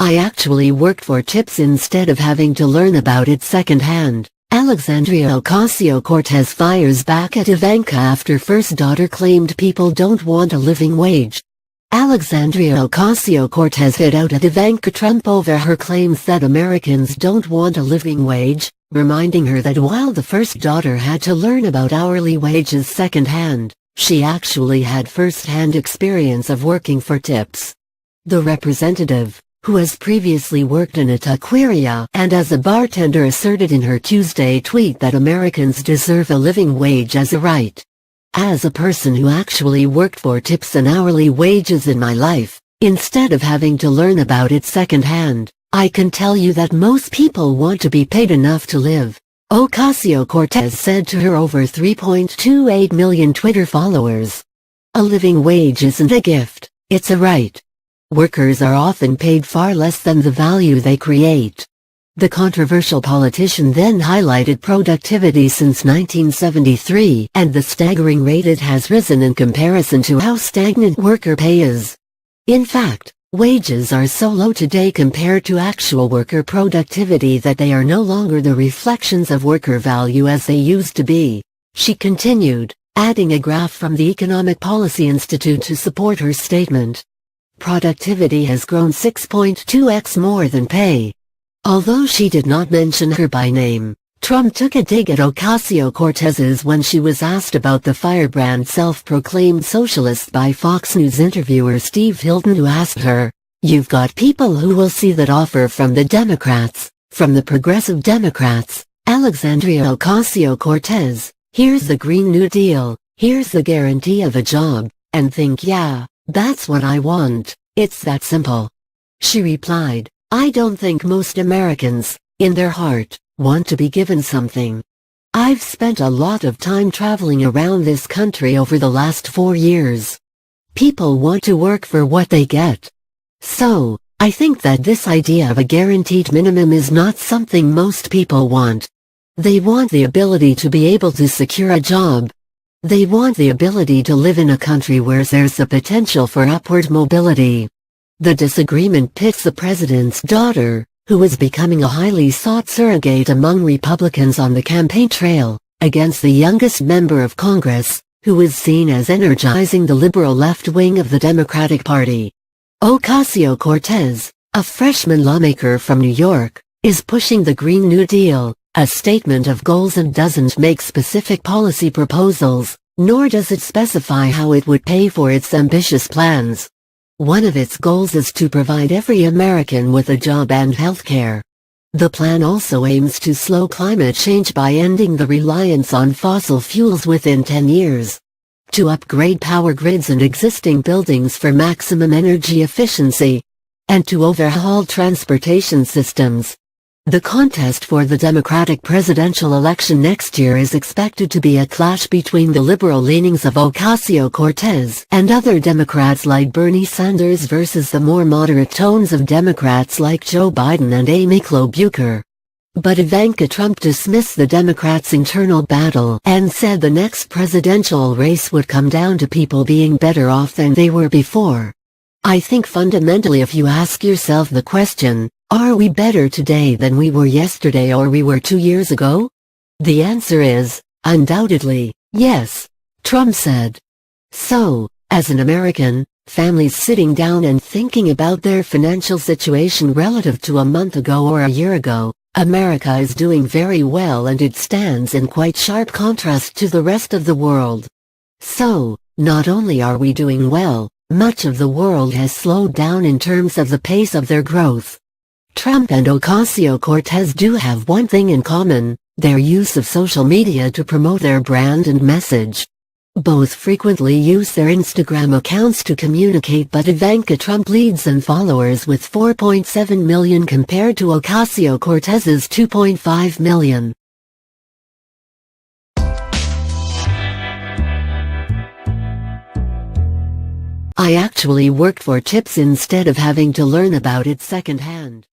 I actually worked for tips instead of having to learn about it secondhand. Alexandria Ocasio-Cortez fires back at Ivanka after first daughter claimed people don't want a living wage. Alexandria Ocasio-Cortez hit out at Ivanka Trump over her claims that Americans don't want a living wage, reminding her that while the first daughter had to learn about hourly wages secondhand, she actually had first-hand experience of working for tips. The representative, who has previously worked in a taqueria and as a bartender, asserted in her Tuesday tweet that Americans deserve a living wage as a right. As a person who actually worked for tips and hourly wages in my life, instead of having to learn about it secondhand, I can tell you that most people want to be paid enough to live, Ocasio-Cortez said to her over 3.28 million Twitter followers. A living wage isn't a gift, it's a right. Workers are often paid far less than the value they create. The controversial politician then highlighted productivity since 1973 and the staggering rate it has risen in comparison to how stagnant worker pay is. In fact, wages are so low today compared to actual worker productivity that they are no longer the reflections of worker value as they used to be, she continued, adding a graph from the Economic Policy Institute to support her statement. Productivity has grown 6.2x more than pay. Although she did not mention her by name, Trump took a dig at Ocasio-Cortez when she was asked about the firebrand self-proclaimed socialist by Fox News interviewer Steve Hilton, who asked her, "You've got people who will see that offer from the Democrats, from the progressive Democrats, Alexandria Ocasio-Cortez, here's the Green New Deal, here's the guarantee of a job, and think, yeah, that's what I want, it's that simple." She replied, "I don't think most Americans, in their heart, want to be given something. I've spent a lot of time traveling around this country over the last 4 years. People want to work for what they get. So, I think that this idea of a guaranteed minimum is not something most people want. They want the ability to be able to secure a job. They want the ability to live in a country where there's the potential for upward mobility." The disagreement pits the president's daughter, who is becoming a highly sought surrogate among Republicans on the campaign trail, against the youngest member of Congress, who is seen as energizing the liberal left wing of the Democratic Party. Ocasio-Cortez, a freshman lawmaker from New York, is pushing the Green New Deal, a statement of goals, and doesn't make specific policy proposals, nor does it specify how it would pay for its ambitious plans. One of its goals is to provide every American with a job and health care. The plan also aims to slow climate change by ending the reliance on fossil fuels within 10 years, to upgrade power grids and existing buildings for maximum energy efficiency, and to overhaul transportation systems. The contest for the Democratic presidential election next year is expected to be a clash between the liberal leanings of Ocasio-Cortez and other Democrats like Bernie Sanders versus the more moderate tones of Democrats like Joe Biden and Amy Klobuchar. But Ivanka Trump dismissed the Democrats' internal battle and said the next presidential race would come down to people being better off than they were before. "I think fundamentally, if you ask yourself the question, are we better today than we were yesterday or we were 2 years ago? The answer is, undoubtedly, yes," Trump said. So, as an American, families sitting down and thinking about their financial situation relative to a month ago or a year ago, America is doing very well, and it stands in quite sharp contrast to the rest of the world. So, not only are we doing well, much of the world has slowed down in terms of the pace of their growth. Trump and Ocasio-Cortez do have one thing in common: their use of social media to promote their brand and message. Both frequently use their Instagram accounts to communicate, but Ivanka Trump leads in followers with 4.7 million compared to Ocasio-Cortez's 2.5 million. I actually worked for tips instead of having to learn about it secondhand.